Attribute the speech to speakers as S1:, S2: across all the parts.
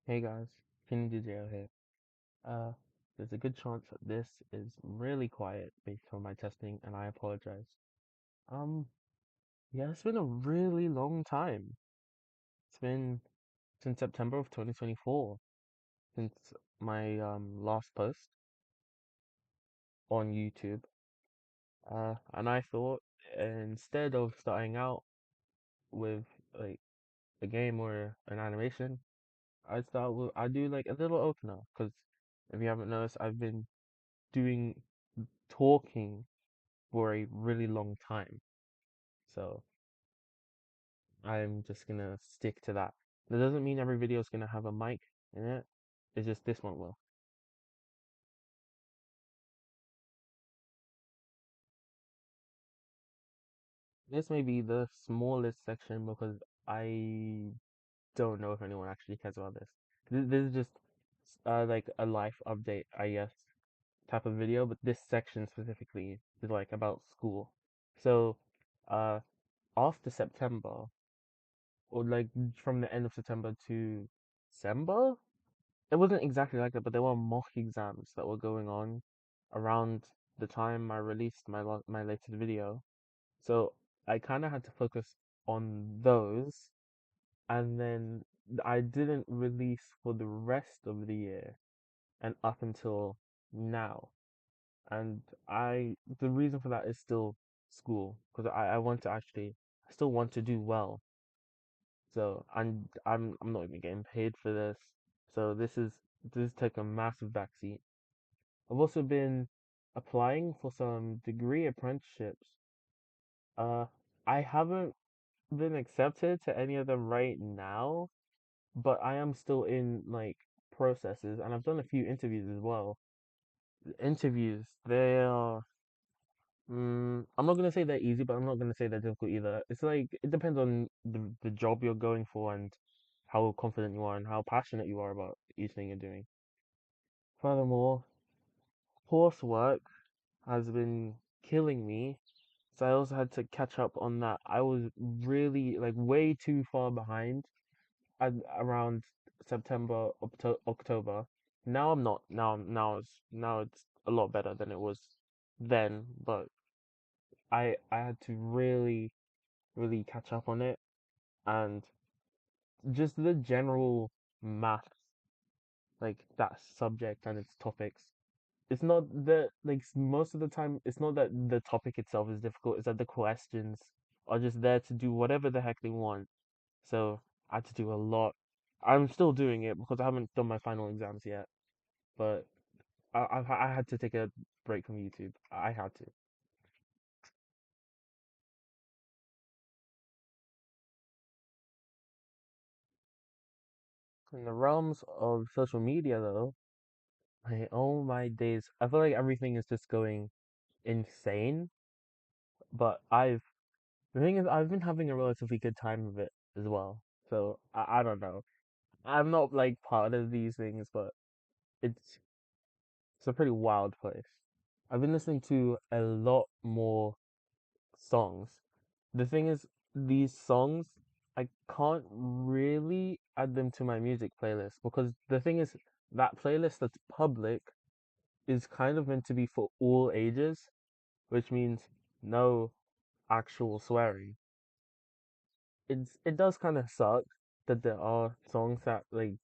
S1: Hey guys, Chinedu J-O here. Uh, there's a good chance that this is really quiet based on my testing, and I apologize. Um, yeah, it's been a really long time. It's been since September of 2024, since my last post on YouTube. And I thought instead of starting out with like a game or an animation, I do like a little opener, because if you haven't noticed, I've been doing talking for a really long time. So I'm just gonna stick to that. That doesn't mean every video is gonna have a mic in it. It's just this one will. This may be the smallest section because I don't know if anyone actually cares about this. This is just like a life update, I guess, type of video, but this section specifically is like about school. So uh after September, or like from the end of September to December, it wasn't exactly like that, but there were mock exams that were going on around the time I released my latest video. So I kind of had to focus on those, and then I didn't release for the rest of the year and up until now. And the reason for that is still school, because I want to actually, I still want to do well. So I'm not even getting paid for this. So this take a massive backseat. I've also been applying for some degree apprenticeships. Uh, I haven't been accepted to any of them right now, but I am still in like processes, and I've done a few interviews as well. Interviews, they are. I'm not gonna say they're easy, but I'm not gonna say they're difficult either. It's like it depends on the job you're going for and how confident you are and how passionate you are about each thing you're doing. Furthermore, coursework has been killing me. So I also had to catch up on that. I was really like way too far behind at around September, October. Now I'm not. Now it's a lot better than it was then, but I had to really catch up on it, and just the general math, like that subject and its topics. It's not that like most of the time it's not that the topic itself is difficult, it's that the questions are just there to do whatever the heck they want. So I had to do a lot. I'm still doing it because I haven't done my final exams yet, but I had to take a break from YouTube. I had to. In the realms of social media though, oh my days, I feel like everything is just going insane. But the thing is, I've been having a relatively good time with it as well. So I don't know. I'm not like part of these things, but it's it's a pretty wild place. I've been listening to a lot more songs. The thing is, these songs, I can't really add them to my music playlist, because the thing is, that playlist that's public is kind of meant to be for all ages, which means no actual swearing. It does kind of suck that there are songs that like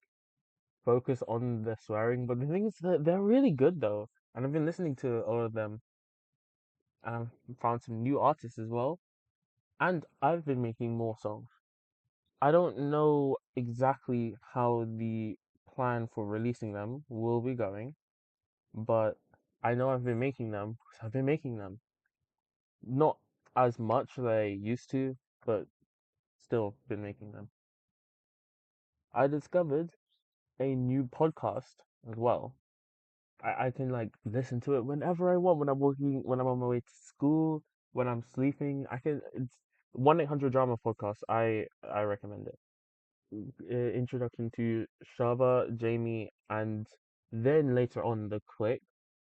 S1: focus on the swearing, but the thing is that they're really good though, and I've been listening to all of them, and I've found some new artists as well, and I've been making more songs. I don't know exactly how the plan for releasing them will be going, but I know I've been making them because I've been making them. Not as much as I used to, but still been making them. I discovered a new podcast as well. I can like listen to it whenever I want, when I'm working, when I'm on my way to school, when I'm sleeping. It's 1-800 Drama Podcast. I recommend it. Introduction to Shava, Jamie, and then later on the Click,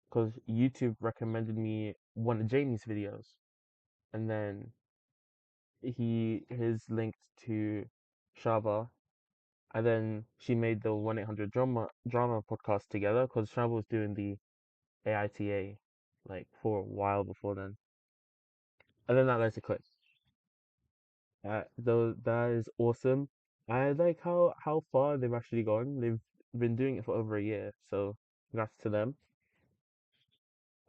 S1: because YouTube recommended me one of Jamie's videos, and then he is linked to Shava, And then she made the 1-800 drama podcast together because Chanel was doing the AITA like for a while before then. And then that led to Click. Though that is awesome. I like how far they've actually gone. They've been doing it for over a year, so congrats to them.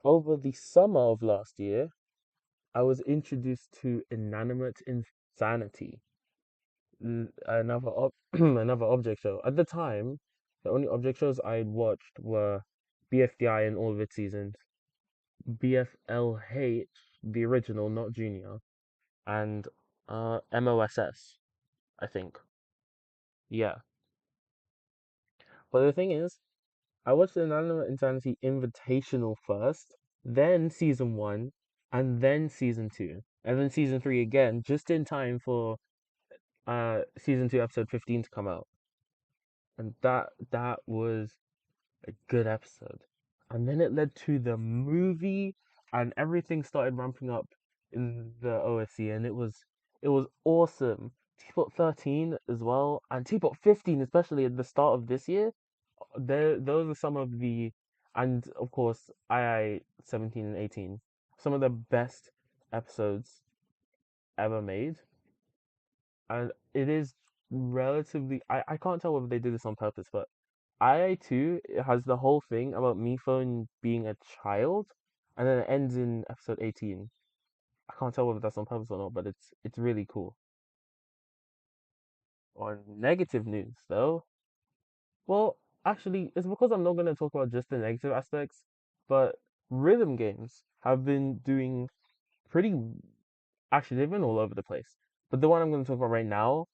S1: Over the summer of last year, I was introduced to Inanimate Insanity, another another object show. At the time, the only object shows I had watched were BFDI in all of its seasons, BFLH, the original, not Junior, and MOSS, I think. Yeah. But the thing is, I watched the Inanimate Insanity Invitational first, then season one, and then season two, and then season three again, just in time for season two, episode 15 to come out. And that was a good episode. And then it led to the movie, and everything started ramping up in the OSC, and it was awesome. Teapot 13 as well, and Teapot 15, especially at the start of this year. Those are some of the, and of course, II 17 and 18, some of the best episodes ever made. And it is relatively, I can't tell whether they did this on purpose, but II2 has the whole thing about Mifune being a child, and then it ends in episode 18. I can't tell whether that's on purpose or not, but it's really cool. On negative news, though, well, actually, it's because I'm not going to talk about just the negative aspects, but rhythm games have been doing pretty. Actually, they've been all over the place. But the one I'm going to talk about right now,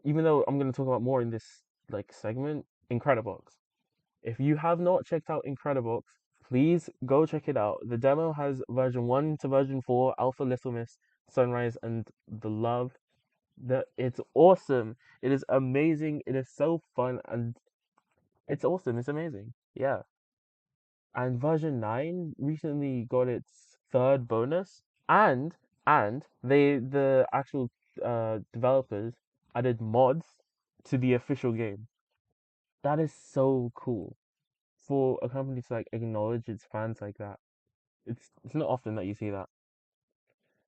S1: even though I'm going to talk about more in this like segment, Incredibox. If you have not checked out Incredibox, please go check it out. The demo has version 1 to version 4, Alpha Little Miss, Sunrise, and The Love. It's awesome. It is amazing. It is so fun, and it's awesome. It's amazing. Yeah. And version 9 recently got its third bonus, and the actual developers added mods to the official game. That is so cool for a company to like acknowledge its fans like that. It's not often that you see that.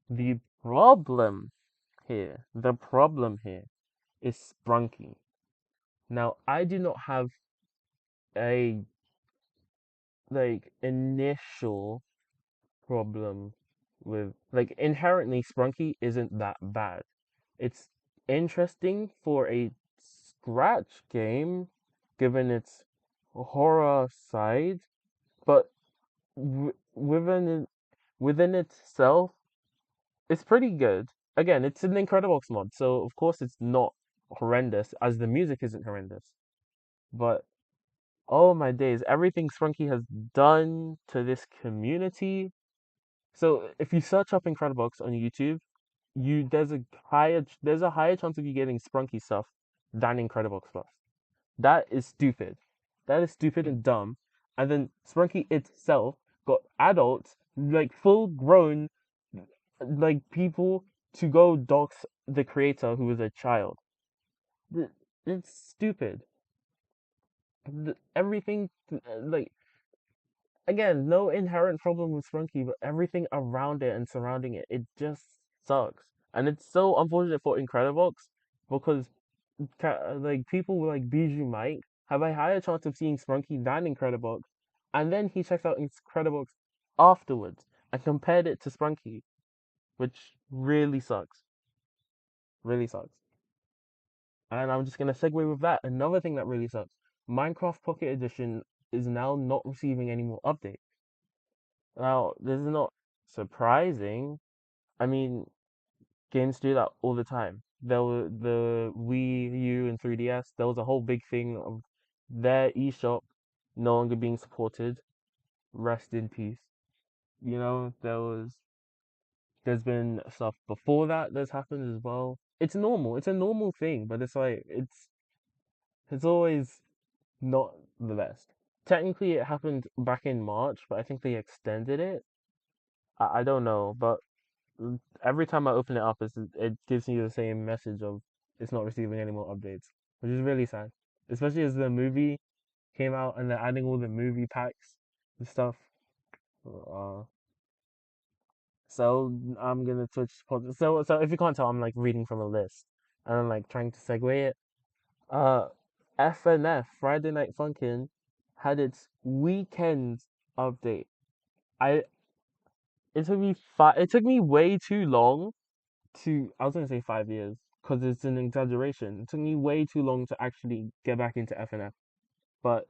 S1: The the problem here is Sprunky. Now, I do not have a like initial problem with like inherently Sprunky isn't that bad. It's interesting for a scratch game given its horror side, but within itself, it's pretty good. Again, it's an Incredibox mod, so of course it's not horrendous, as the music isn't horrendous. But oh my days, everything Sprunky has done to this community. So if you search up Incredibox on YouTube, you there's a higher chance of you getting Sprunky stuff than Incredibox stuff. That is stupid. That is stupid and dumb. And then Sprunky itself got adults, like full grown, like people to go dox the creator who was a child. It's stupid. Everything, like, again, no inherent problem with Sprunky, but everything around it and surrounding it, it just sucks. And it's so unfortunate for Incredibox because like people like Bijou Mike have a higher chance of seeing Sprunky than Incredibox, and then he checks out Incredibox afterwards and compared it to Sprunky, which really sucks. Really sucks. And I'm just gonna segue with that. Another thing that really sucks: Minecraft Pocket Edition is now not receiving any more updates. Now, this is not surprising. I mean, games do that all the time. There were the Wii U and 3DS. There was a whole big thing of their eShop no longer being supported. Rest in peace. There's been stuff before that that's happened as well. It's normal. It's a normal thing, but it's like it's always not the best. Technically, it happened back in March, but I think they extended it. I don't know, but every time I open it up, it gives me the same message of it's not receiving any more updates. which is really sad. Especially as the movie came out and they're adding all the movie packs and stuff. Uh, so I'm gonna switch. So if you can't tell, I'm like reading from a list and I'm like trying to segue it. Uh, FNF Friday Night Funkin' had its weekend update. I it took me five. It took me way too long to. I was gonna say 5 years because it's an exaggeration. It took me way too long to actually get back into FNF. But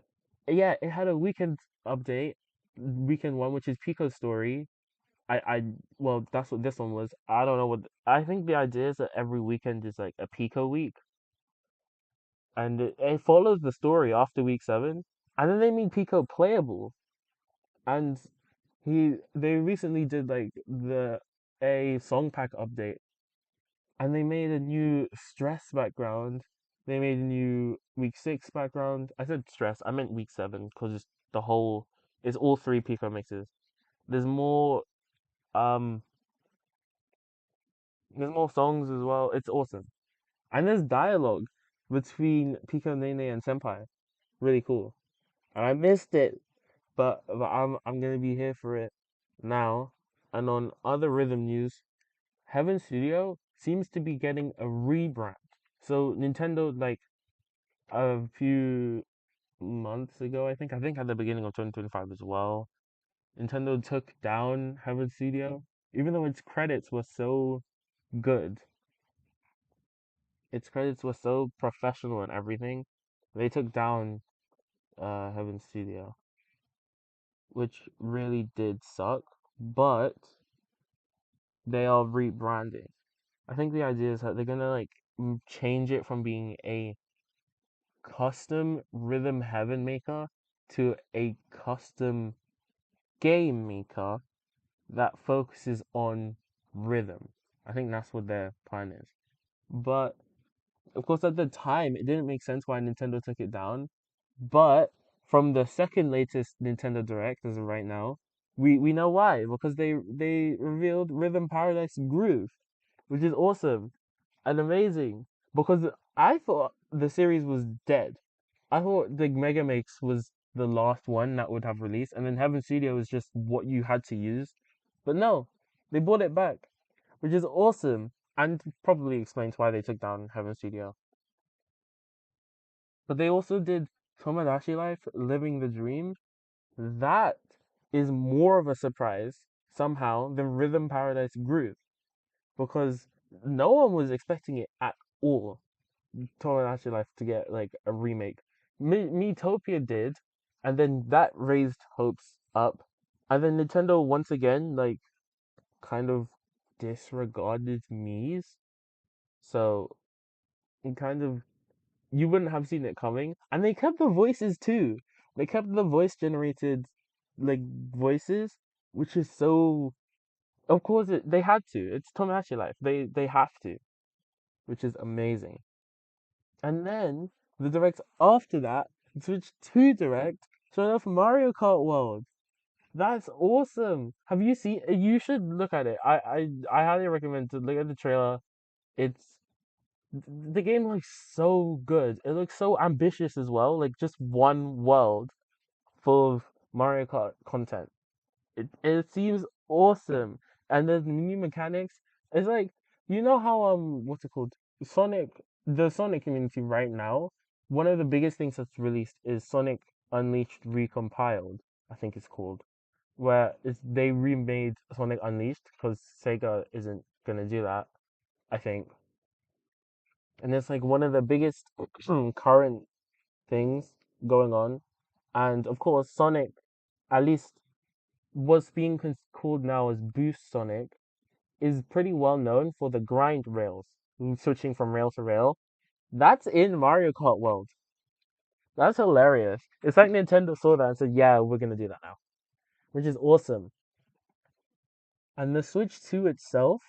S1: yeah, it had a weekend update, weekend one, which is Pico's story. Well, that's what this one was. I don't know what. I think the idea is that every weekend is like a Pico week, and it follows the story after week seven, and then they made Pico playable, and they recently did like a song pack update, and they made a new stress background. They made a new week six background. I said stress, I meant week seven because the whole it's all three Pico mixes. There's more um there's more songs as well. It's awesome. And there's dialogue between Pico Nene and Senpai. Really cool. And I missed it, but I'm gonna be here for it now. And on other rhythm news, Heaven Studio seems to be getting a rebrand. So Nintendo, like a few months ago, I think at the beginning of 2025 as well, Nintendo took down Heaven Studio, even though its credits were so good. Its credits were so professional and everything. They took down Heaven Studio, which really did suck, but they are rebranding. I think the idea is that they're gonna like change it from being a custom rhythm heaven maker to a custom game maker that focuses on rhythm. I think that's what their plan is. But of course, at the time, it didn't make sense why Nintendo took it down. But from the second latest Nintendo Direct, as of right now, we know why. Because they revealed Rhythm Paradise Groove, which is awesome and amazing. Because I thought the series was dead. I thought the Mega Mix was the last one that would have released, and then Heaven Studio was just what you had to use. But no, they brought it back, which is awesome, and probably explains why they took down Heaven Studio. But they also did Tomodachi Life, Living the Dream. That is more of a surprise somehow than Rhythm Paradise Groove because no one was expecting it at all. Tomodachi Life to get like a remake. Miitopia did, and then that raised hopes up. And then Nintendo once again like kind of disregarded Mii's. So it kind of you wouldn't have seen it coming. And they kept the voices too. They kept the voice generated like voices, which is so of course they had to. It's Tomodachi Life. They have to, which is amazing. And then the direct after that switched to direct, showing off Mario Kart World. That's awesome. Have you seen? You should look at it. I highly recommend to look at the trailer. It's the game looks so good. It looks so ambitious as well. Like just one world full of Mario Kart content. It seems awesome, and there's new mechanics. It's like you know how what's it called? Sonic, the Sonic community right now. One of the biggest things that's released is Sonic Unleashed Recompiled. I think it's called, where they remade Sonic Unleashed because Sega isn't gonna do that. I think, and it's like one of the biggest current things going on. And of course, Sonic, at least what's being called now as Boost Sonic, is pretty well known for the grind rails, switching from rail to rail. That's in Mario Kart World. That's hilarious. It's like Nintendo saw that and said, "Yeah, we're gonna do that now," which is awesome. And the Switch 2 itself,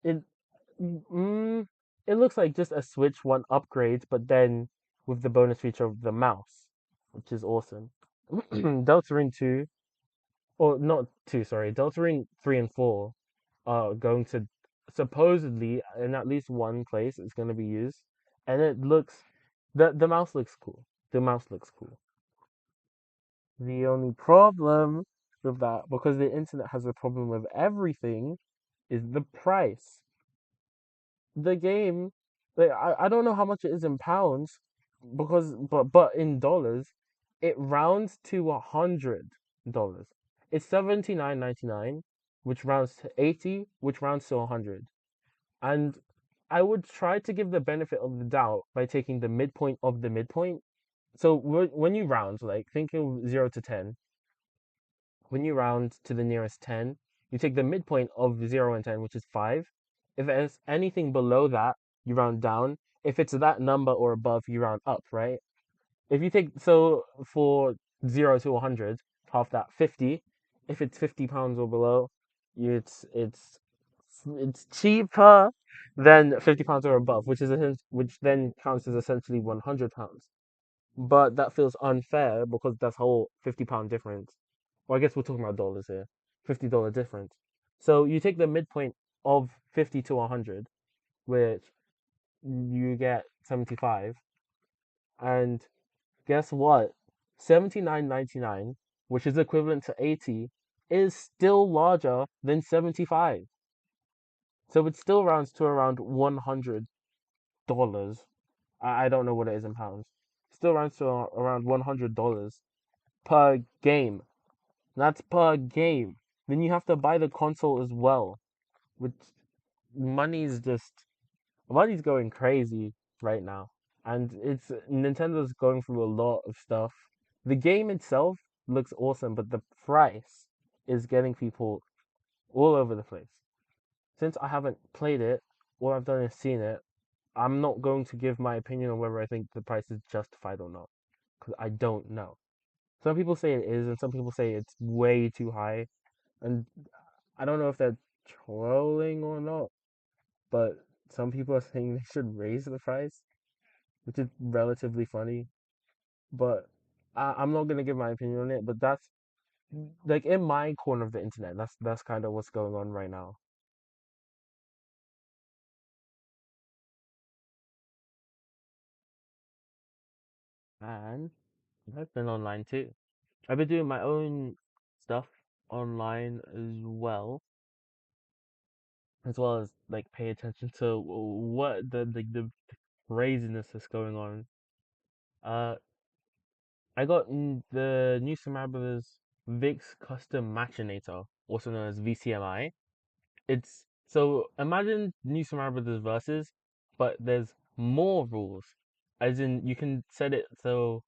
S1: it mm, it looks like just a Switch 1 upgrade, but then with the bonus feature of the mouse, which is awesome. Deltarune 2, or not 2, sorry, Deltarune 3 and 4 are going to supposedly in at least one place it's going to be used, and it looks The mouse looks cool. The mouse looks cool. The only problem with that, because the internet has a problem with everything, is the price. The game, like I don't know how much it is in pounds, because but in dollars, it rounds to $100. It's 79.99, which rounds to 80, which rounds to 100. And I would try to give the benefit of the doubt by taking the midpoint of the midpoint. So when you round, like think of 0 to 10, when you round to the nearest 10, you take the midpoint of 0 and 10, which is 5. If there's anything below that, you round down. If it's that number or above, you round up, right? If you take, so for 0 to 100, half that 50. If it's £50 or below, it's cheaper than £50 or above, which then counts as essentially £100. But that feels unfair because that's whole £50 difference. Well, I guess we're talking about dollars here. $50 difference. So you take the midpoint of 50 to 100, which you get 75, and guess what? 79.99, which is equivalent to 80, is still larger than 75. So it still rounds to around $100. I don't know what it is in pounds. Still rounds to around $100 per game. That's per game. Then you have to buy the console as well, which money's just money's going crazy right now. And it's Nintendo's going through a lot of stuff. The game itself looks awesome, but the price is getting people all over the place. Since I haven't played it, all I've done is seen it. I'm not going to give my opinion on whether I think the price is justified or not, because I don't know. Some people say it is, and some people say it's way too high. And I don't know if they're trolling or not, but some people are saying they should raise the price, which is relatively funny. But I'm not gonna give my opinion on it. But that's like in my corner of the internet. That's kind of what's going on right now. And I've been online too. I've been doing my own stuff online as well as like pay attention to what the craziness that's going on. Uh, I got the new Super Mario Brothers VIX Custom Machinator, also known as VCMI. It's so imagine new Super Mario Brothers versus, but there's more rules. As in, you can set it so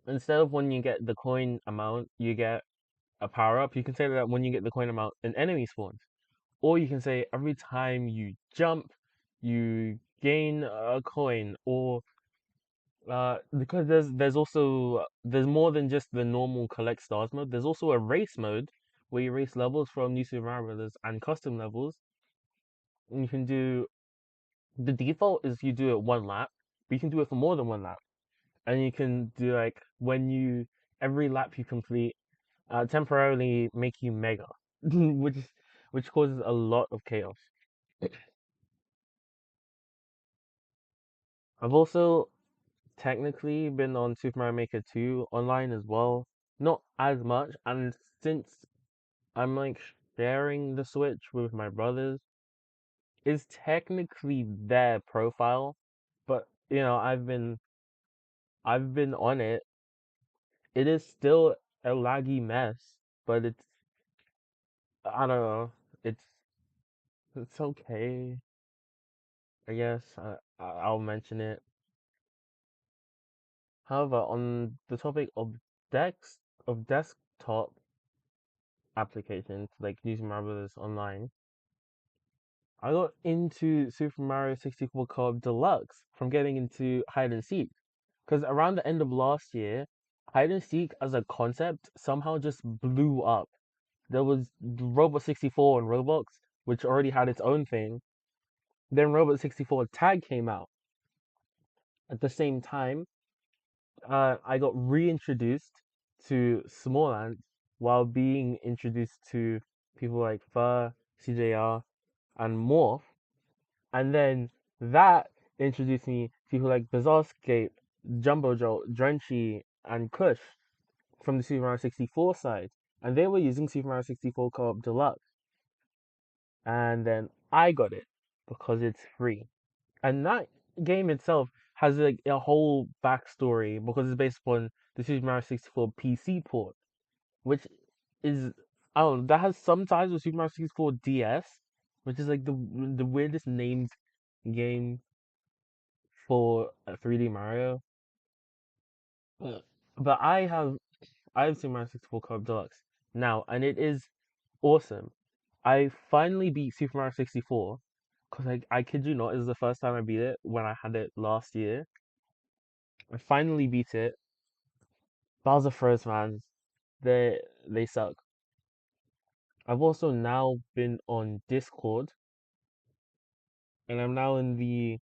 S1: instead of when you get the coin amount, you get a power up. You can say that when you get the coin amount, an enemy spawns. Or you can say every time you jump, you gain a coin. Or because there's more than just the normal collect stars mode. There's also a race mode where you race levels from New Super Mario Brothers and custom levels. And you can do the default is you do it one lap, but you can do it for more than one lap. And you can do like when you every lap you complete temporarily make you mega, which causes a lot of chaos. I've also technically been on Super Mario Maker 2 online as well. Not as much, and since I'm like sharing the Switch with my brothers, it's technically their profile, but I've been on it. It is still a laggy mess, but I don't know. It's okay. I guess I'll mention it. However, on the topic of desktop applications like using Mario Brothers online, I got into Super Mario 64 Co-op Deluxe from getting into hide and seek. Because around the end of last year, hide and seek as a concept somehow just blew up. There was Robot 64 and Roblox, which already had its own thing. Then Robot 64 Tag came out. At the same time, I got reintroduced to Small Ant while being introduced to people like Fur, CJR, and Morph. And then that introduced me people like Bizarrescape, Jumbo Jolt, Drenchy, and Kush from the Super Mario 64 side, and they were using Super Mario 64 Co-op Deluxe, and then I got it because it's free. And that game itself has like a whole backstory because it's based upon the Super Mario 64 PC port, which is I don't know, that has some ties with Super Mario 64 DS, which is like the weirdest named game for a 3D Mario. Uh, But I have Super Mario 64 Co-op Deluxe now, and it is awesome. I finally beat Super Mario 64 because I kid you not, it was the first time I beat it when I had it last year. I finally beat it. Bowser Froze, man. They suck. I've also now been on Discord, and I'm now in the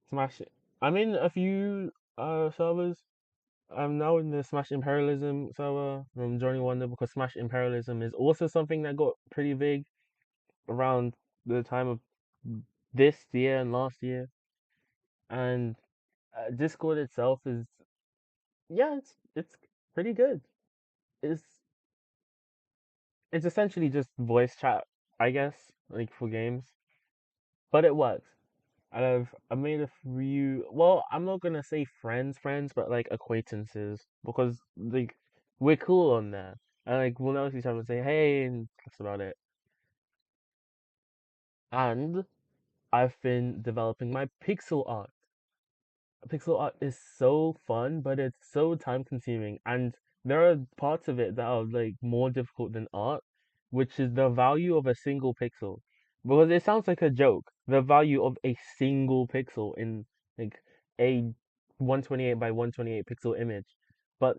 S1: Smash. I'm in a few servers. I'm now in the Smash Imperialism server from Johnny Wonder because Smash Imperialism is also something that got pretty big around the time of this year and last year. And Discord itself is yeah, it's pretty good. It's it's essentially just voice chat, I guess, like for games, but it works. I made a few. Well, I'm not gonna say friends, but like acquaintances because like we're cool on there, and like we'll notice each other and say hey, and that's about it. And I've been developing my pixel art. Pixel art is so fun, but it's so time consuming, and there are parts of it that are like more difficult than art, which is the value of a single pixel. Because it sounds like a joke, the value of a single pixel in like a 128 by 128 pixel image. But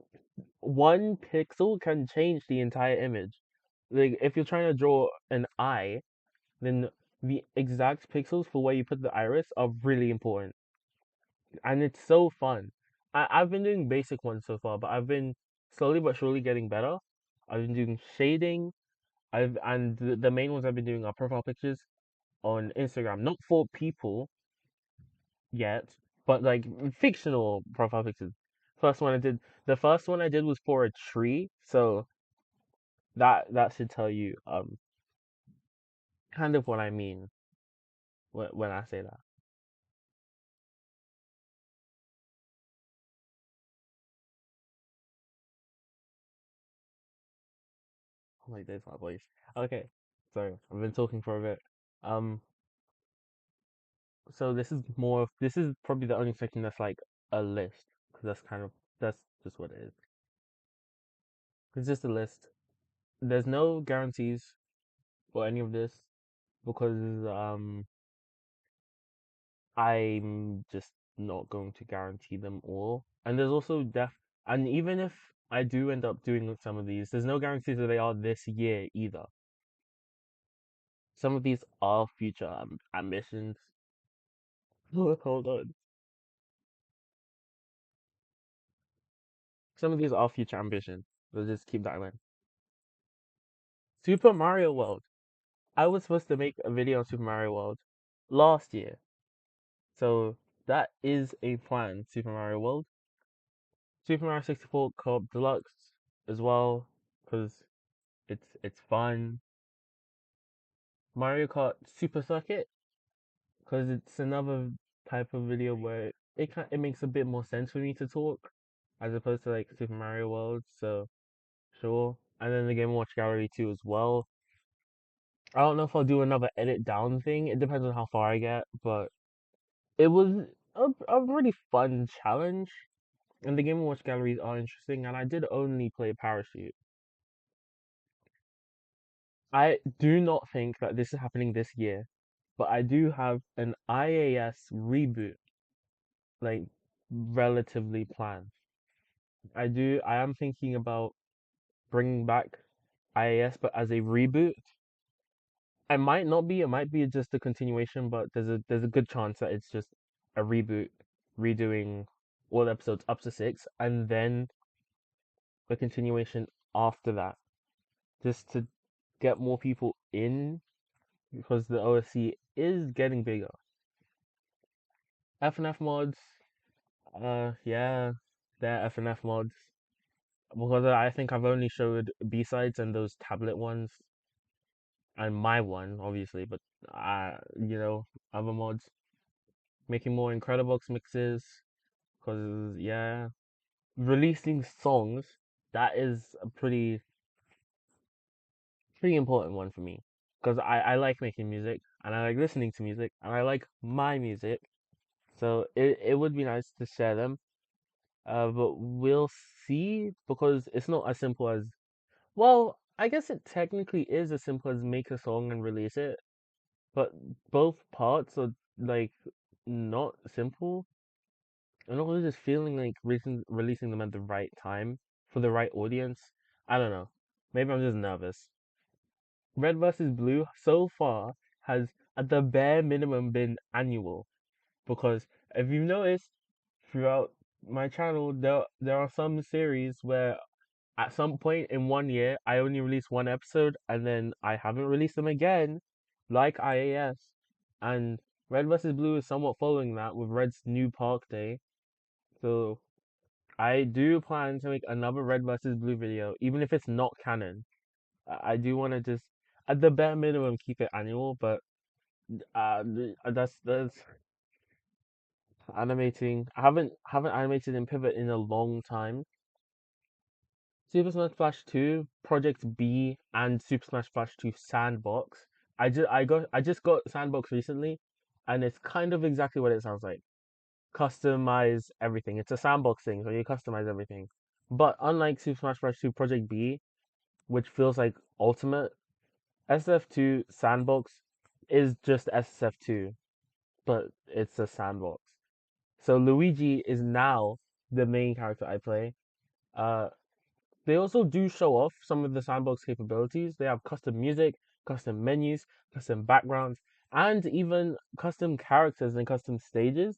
S1: one pixel can change the entire image. Like if you're trying to draw an eye, then the exact pixels for where you put the iris are really important, and it's so fun. I've been doing basic ones so far, but I've been slowly but surely getting better. I've been doing shading. And the main ones I've been doing are profile pictures on Instagram, not for people yet, but like fictional profile pictures. The first one I did was for a tree, so that should tell you kind of what I mean when I say that. Oh my days, my voice. Okay, sorry, I've been talking for a bit. Um, So this is probably the only section that's like a list because that's just what it is. It's just a list. There's no guarantees for any of this because I'm just not going to guarantee them all. And there's also and even if I do end up doing some of these, there's no guarantees that they are this year either. Some of these are future ambitions. Hold on. Some of these are future ambitions. We'll just keep that in mind. Super Mario World. I was supposed to make a video on Super Mario World last year. So that is a plan, Super Mario World. Super Mario 64 Co-op Deluxe as well, because it's fun. Mario Kart Super Circuit, because it's another type of video where it makes a bit more sense for me to talk as opposed to like Super Mario World. So sure. And then the Game Watch Gallery too as well. I don't know if I'll do another edit down thing. It depends on how far I get, but it was a really fun challenge, and the Game and Watch galleries are interesting. And I did only play Parachute. I do not think that this is happening this year, but I do have an IAS reboot, like relatively planned. I am thinking about bringing back IAS, but as a reboot. It might not be. It might be just a continuation, but there's a good chance that it's just a reboot, redoing all episodes up to six, and then a continuation after that, just to get more people in because the OSC is getting bigger. FNF mods. Yeah, they're FNF mods. Because I think I've only showed B-sides and those tablet ones, and my one, obviously, but other mods. Making more Incredibox mixes, because, yeah, releasing songs, that is a pretty important one for me. Because I like making music, and I like listening to music, and I like my music. So it would be nice to share them. But we'll see, because it's not as simple as, well, I guess it technically is as simple as make a song and release it, but both parts are like not simple. And also just feeling like releasing them at the right time for the right audience. I don't know. Maybe I'm just nervous. Red versus Blue so far has at the bare minimum been annual, because if you've noticed throughout my channel, there are some series where at some point in 1 year I only release one episode and then I haven't released them again, like IAS. And Red vs. Blue is somewhat following that with Red's new Park Day. So I do plan to make another Red vs. Blue video, even if it's not canon. I do want to just, at the bare minimum, keep it annual, but that's animating. I haven't animated in Pivot in a long time. Super Smash Flash 2, Project B, and Super Smash Flash 2 Sandbox. I just got Sandbox recently, and it's kind of exactly what it sounds like. Customize everything. It's a sandbox thing, so you customize everything. But unlike Super Smash Bros. 2 Project B, which feels like Ultimate, SF2 Sandbox is just SF2, but it's a sandbox. So Luigi is now the main character I play. Uh, they also do show off some of the sandbox capabilities. They have custom music, custom menus, custom backgrounds, and even custom characters and custom stages.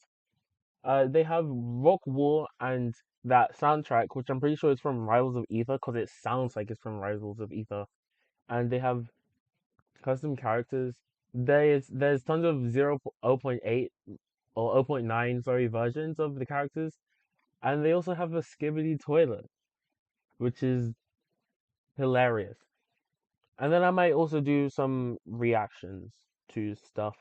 S1: They have Rock War and that soundtrack, which I'm pretty sure is from Rivals of Ether, because it sounds like it's from Rivals of Ether. And they have custom characters. There's tons of 0.8 or zero point 0.9, sorry, versions of the characters, and they also have a Skibidi toilet, which is hilarious. And then I might also do some reactions to stuff,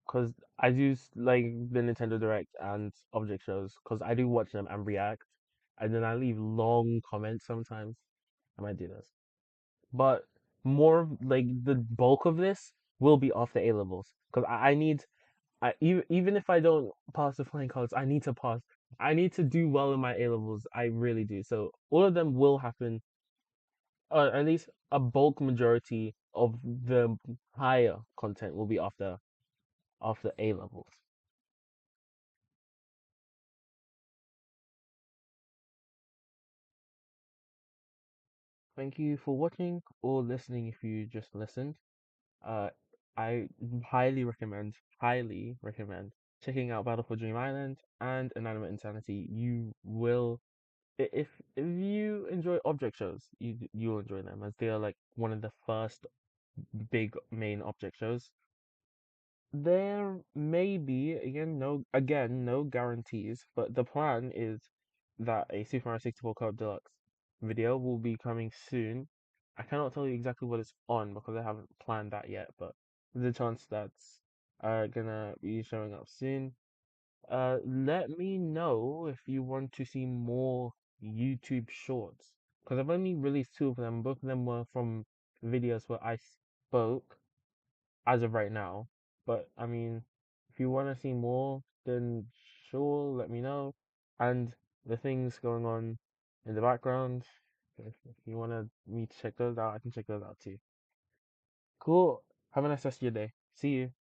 S1: because I do like the Nintendo Direct and Object shows, because I do watch them and react, and then I leave long comments sometimes. I might do this, but more like the bulk of this will be off the A levels, because I need, even if I don't pass the flying colors, I need to pass. I need to do well in my A levels. I really do. So all of them will happen, or at least a bulk majority of the higher content will be after A levels. Thank you for watching or listening if you just listened. Uh, I highly recommend checking out Battle for Dream Island and Inanimate Insanity. You will, if you enjoy object shows, you'll enjoy them, as they are like one of the first big main object shows. There may be, again no guarantees, but the plan is that a Super Mario 64 Code Deluxe video will be coming soon. I cannot tell you exactly what it's on because I haven't planned that yet, but there's a chance that's gonna be showing up soon. Let me know if you want to see more YouTube shorts, because I've only released two of them. Both of them were from videos where I spoke as of right now. But I mean, if you want to see more, then sure, let me know. And the things going on in the background, if you want me to check those out, I can check those out too. Cool. Have a nice rest of your day. See you.